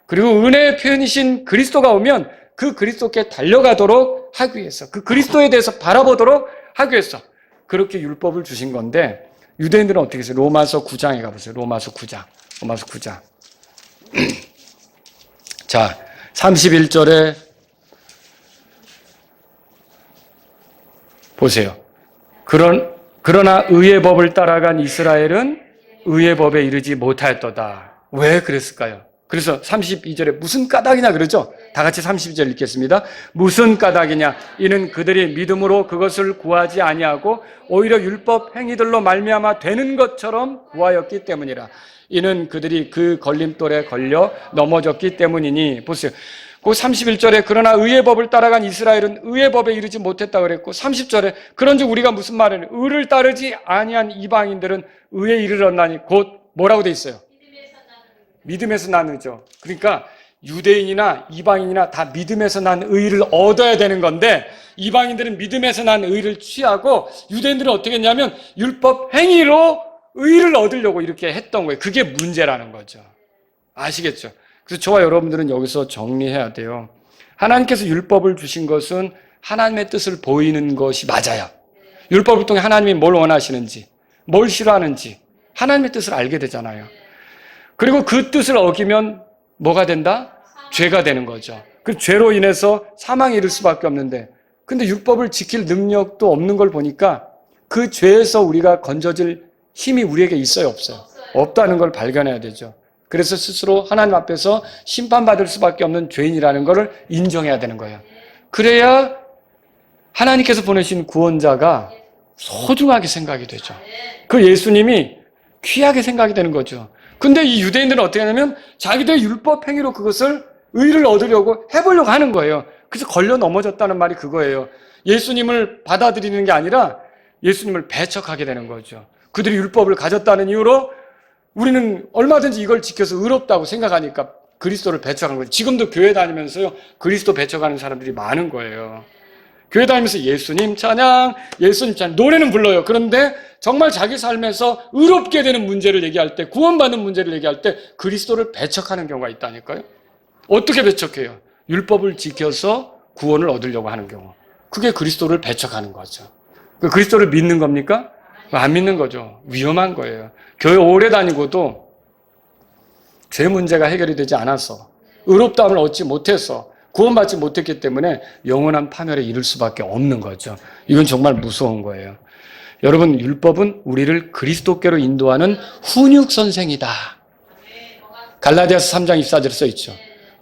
그리고 은혜의 표현이신 그리스도가 오면 그 그리스도께 달려가도록 하기 위해서, 그 그리스도에 대해서 바라보도록 하기 위해서 그렇게 율법을 주신 건데, 유대인들은 어떻게 했어요? 로마서 9장에 가보세요. 로마서 9장. 자, 31절에 보세요. 그러나 의의 법을 따라간 이스라엘은 의의 법에 이르지 못하였도다. 왜 그랬을까요? 그래서 32절에 무슨 까닭이냐 그러죠? 다 같이 32절 읽겠습니다. 무슨 까닭이냐? 이는 그들이 믿음으로 그것을 구하지 아니하고 오히려 율법 행위들로 말미암아 되는 것처럼 구하였기 때문이라. 이는 그들이 그 걸림돌에 걸려 넘어졌기 때문이니. 보세요. 그 31절에 그러나 의의 법을 따라간 이스라엘은 의의 법에 이르지 못했다 그랬고, 30절에 그런즉 우리가 무슨 말이냐? 의를 따르지 아니한 이방인들은 의에 이르렀나니 곧 뭐라고 돼 있어요? 믿음에서 난 의죠. 그러니까 유대인이나 이방인이나 다 믿음에서 난 의를 얻어야 되는 건데, 이방인들은 믿음에서 난 의를 취하고 유대인들은 어떻게 했냐면 율법 행위로 의를 얻으려고 이렇게 했던 거예요. 그게 문제라는 거죠. 아시겠죠? 그래서 저와 여러분들은 여기서 정리해야 돼요. 하나님께서 율법을 주신 것은 하나님의 뜻을 보이는 것이 맞아요. 율법을 통해 하나님이 뭘 원하시는지, 뭘 싫어하는지 하나님의 뜻을 알게 되잖아요. 그리고 그 뜻을 어기면 뭐가 된다? 죄가 되는 거죠. 그 죄로 인해서 사망에 이를 수밖에 없는데, 근데 율법을 지킬 능력도 없는 걸 보니까 그 죄에서 우리가 건져질 힘이 우리에게 있어요, 없어요? 없다는 걸 발견해야 되죠. 그래서 스스로 하나님 앞에서 심판받을 수밖에 없는 죄인이라는 것을 인정해야 되는 거예요. 그래야 하나님께서 보내신 구원자가 소중하게 생각이 되죠. 그 예수님이 귀하게 생각이 되는 거죠. 근데 이 유대인들은 어떻게 하냐면 자기들의 율법 행위로 그것을 의를 얻으려고 해보려고 하는 거예요. 그래서 걸려 넘어졌다는 말이 그거예요. 예수님을 받아들이는 게 아니라 예수님을 배척하게 되는 거죠. 그들이 율법을 가졌다는 이유로 우리는 얼마든지 이걸 지켜서 의롭다고 생각하니까 그리스도를 배척하는 거죠. 지금도 교회 다니면서요, 그리스도 배척하는 사람들이 많은 거예요. 교회 다니면서 예수님 찬양, 노래는 불러요. 그런데 정말 자기 삶에서 의롭게 되는 문제를 얘기할 때, 구원받는 문제를 얘기할 때 그리스도를 배척하는 경우가 있다니까요. 어떻게 배척해요? 율법을 지켜서 구원을 얻으려고 하는 경우. 그게 그리스도를 배척하는 거죠. 그리스도를 믿는 겁니까? 안 믿는 거죠. 위험한 거예요. 교회 오래 다니고도 죄 문제가 해결이 되지 않아서, 의롭다함을 얻지 못해서, 구원받지 못했기 때문에 영원한 파멸에 이를 수밖에 없는 거죠. 이건 정말 무서운 거예요. 여러분, 율법은 우리를 그리스도께로 인도하는 훈육 선생이다. 갈라디아서 3장 24절에 써 있죠.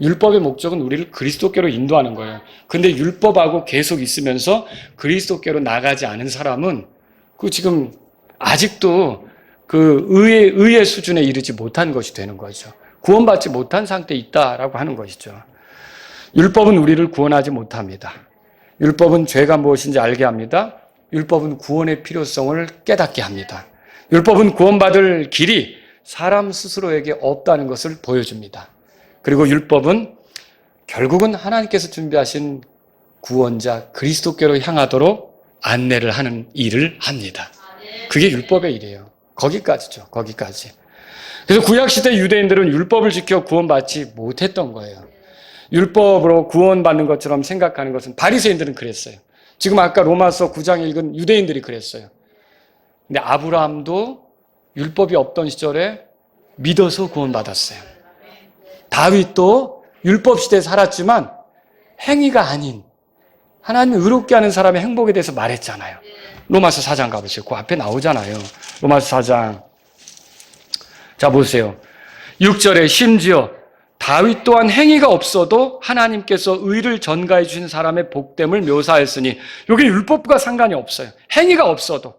율법의 목적은 우리를 그리스도께로 인도하는 거예요. 근데 율법하고 계속 있으면서 그리스도께로 나가지 않은 사람은 그 지금 아직도 그 의의 수준에 이르지 못한 것이 되는 거죠. 구원받지 못한 상태에 있다라고 하는 것이죠. 율법은 우리를 구원하지 못합니다. 율법은 죄가 무엇인지 알게 합니다. 율법은 구원의 필요성을 깨닫게 합니다. 율법은 구원받을 길이 사람 스스로에게 없다는 것을 보여줍니다. 그리고 율법은 결국은 하나님께서 준비하신 구원자 그리스도께로 향하도록 안내를 하는 일을 합니다. 그게 율법의 일이에요. 거기까지죠. 거기까지. 그래서 구약시대 유대인들은 율법을 지켜 구원받지 못했던 거예요. 율법으로 구원받는 것처럼 생각하는 것은 바리새인들은 그랬어요. 지금 아까 로마서 9장 읽은 유대인들이 그랬어요. 근데 아브라함도 율법이 없던 시절에 믿어서 구원받았어요. 다윗도 율법 시대에 살았지만 행위가 아닌 하나님을 의롭게 하는 사람의 행복에 대해서 말했잖아요. 로마서 4장 가보세요. 그 앞에 나오잖아요. 로마서 4장. 자, 보세요. 6절에 심지어 다윗 또한 행위가 없어도 하나님께서 의를 전가해 주신 사람의 복됨을 묘사했으니, 여기 율법과 상관이 없어요. 행위가 없어도.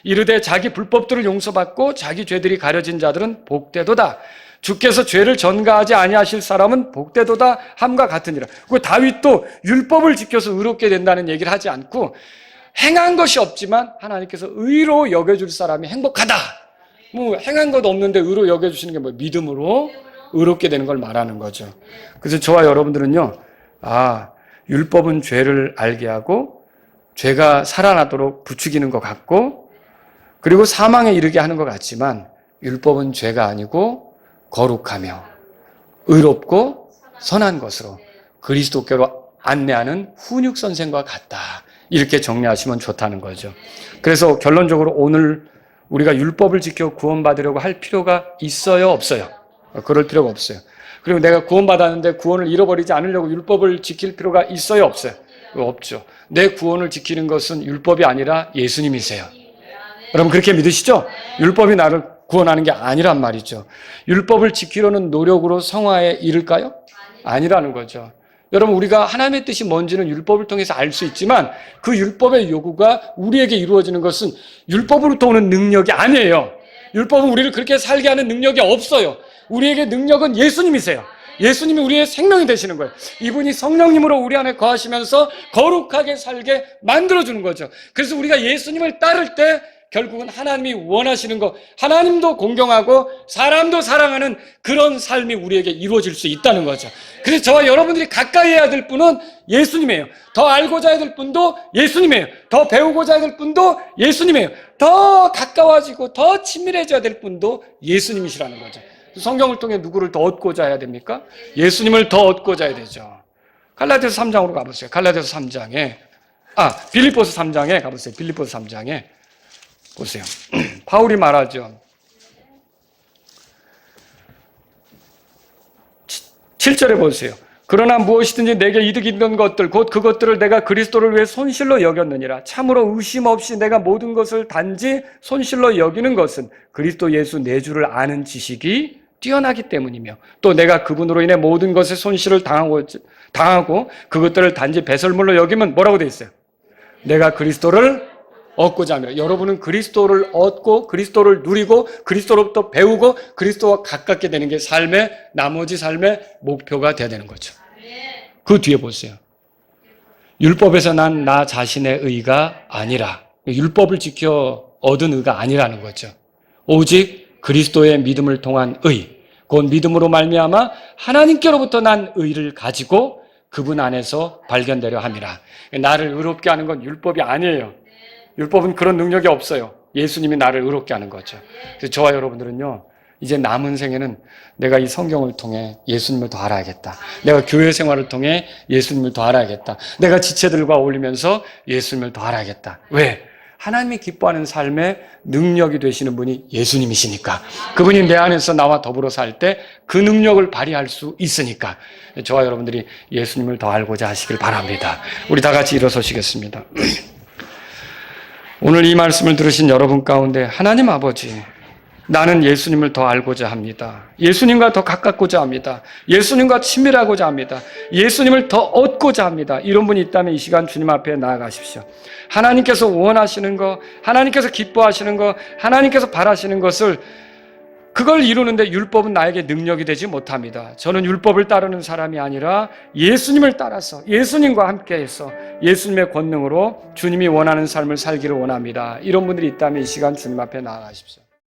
이르되 자기 불법들을 용서받고 자기 죄들이 가려진 자들은 복되도다. 주께서 죄를 전가하지 아니하실 사람은 복되도다 함과 같으니라. 그 다윗도 율법을 지켜서 의롭게 된다는 얘기를 하지 않고, 행한 것이 없지만 하나님께서 의로 여겨줄 사람이 행복하다. 뭐 행한 것 없는데 의로 여겨주시는 게 뭐 믿음으로 의롭게 되는 걸 말하는 거죠. 그래서 저와 여러분들은요, 율법은 죄를 알게 하고 죄가 살아나도록 부추기는 것 같고, 그리고 사망에 이르게 하는 것 같지만, 율법은 죄가 아니고 거룩하며 의롭고 선한 것으로 그리스도께로 안내하는 훈육선생과 같다. 이렇게 정리하시면 좋다는 거죠. 그래서 결론적으로 오늘 우리가 율법을 지켜 구원받으려고 할 필요가 있어요, 없어요? 그럴 필요가 없어요. 그리고 내가 구원받았는데 구원을 잃어버리지 않으려고 율법을 지킬 필요가 있어요, 없어요? 없죠. 내 구원을 지키는 것은 율법이 아니라 예수님이세요. 여러분 그렇게 믿으시죠? 율법이 나를 구원하는 게 아니란 말이죠. 율법을 지키려는 노력으로 성화에 이를까요? 아니라는 거죠. 여러분 우리가 하나님의 뜻이 뭔지는 율법을 통해서 알 수 있지만, 그 율법의 요구가 우리에게 이루어지는 것은 율법으로부터 오는 능력이 아니에요. 율법은 우리를 그렇게 살게 하는 능력이 없어요. 우리에게 능력은 예수님이세요. 예수님이 우리의 생명이 되시는 거예요. 이분이 성령님으로 우리 안에 거하시면서 거룩하게 살게 만들어주는 거죠. 그래서 우리가 예수님을 따를 때 결국은 하나님이 원하시는 것, 하나님도 공경하고 사람도 사랑하는 그런 삶이 우리에게 이루어질 수 있다는 거죠. 그래서 저와 여러분들이 가까이 해야 될 분은 예수님이에요. 더 알고자 해야 될 분도 예수님이에요. 더 배우고자 해야 될 분도 예수님이에요. 더 가까워지고 더 친밀해져야 될 분도 예수님이시라는 거죠. 성경을 통해 누구를 더 얻고자 해야 됩니까? 예수님을 더 얻고자 해야 되죠. 갈라디아서 3장으로 가보세요. 갈라디아서 3장에 빌립보서 3장에 가보세요. 빌립보서 3장에 보세요. 바울이 말하죠. 7절에 보세요. 그러나 무엇이든지 내게 이득이 있는 것들 곧 그것들을 내가 그리스도를 위해 손실로 여겼느니라. 참으로 의심 없이 내가 모든 것을 단지 손실로 여기는 것은 그리스도 예수 내 주를 아는 지식이 뛰어나기 때문이며, 또 내가 그분으로 인해 모든 것에 손실을 당하고 그것들을 단지 배설물로 여기면 뭐라고 돼 있어요? 내가 그리스도를 얻고자 합니다. 여러분은 그리스도를 얻고 그리스도를 누리고 그리스도로부터 배우고 그리스도와 가깝게 되는 게 나머지 삶의 목표가 돼야 되는 거죠. 그 뒤에 보세요. 율법에서 난 나 자신의 의가 아니라, 율법을 지켜 얻은 의가 아니라는 거죠. 오직 그리스도의 믿음을 통한 의, 곧 믿음으로 말미암아 하나님께로부터 난 의를 가지고 그분 안에서 발견되려 함이라. 나를 의롭게 하는 건 율법이 아니에요. 율법은 그런 능력이 없어요. 예수님이 나를 의롭게 하는 거죠. 그래서 저와 여러분들은요, 이제 남은 생에는 내가 이 성경을 통해 예수님을 더 알아야겠다. 내가 교회 생활을 통해 예수님을 더 알아야겠다. 내가 지체들과 어울리면서 예수님을 더 알아야겠다. 왜? 하나님이 기뻐하는 삶의 능력이 되시는 분이 예수님이시니까. 그분이 내 안에서 나와 더불어 살 때 그 능력을 발휘할 수 있으니까. 저와 여러분들이 예수님을 더 알고자 하시길 바랍니다. 우리 다 같이 일어서시겠습니다. 오늘 이 말씀을 들으신 여러분 가운데 하나님 아버지, 나는 예수님을 더 알고자 합니다. 예수님과 더 가깝고자 합니다. 예수님과 친밀하고자 합니다. 예수님을 더 얻고자 합니다. 이런 분이 있다면 이 시간 주님 앞에 나아가십시오. 하나님께서 원하시는 것, 하나님께서 기뻐하시는 것, 하나님께서 바라시는 것을, 그걸 이루는데 율법은 나에게 능력이 되지 못합니다. 저는 율법을 따르는 사람이 아니라 예수님을 따라서 예수님과 함께해서 예수님의 권능으로 주님이 원하는 삶을 살기를 원합니다. 이런 분들이 있다면 이 시간 주님 앞에 나아가십시오.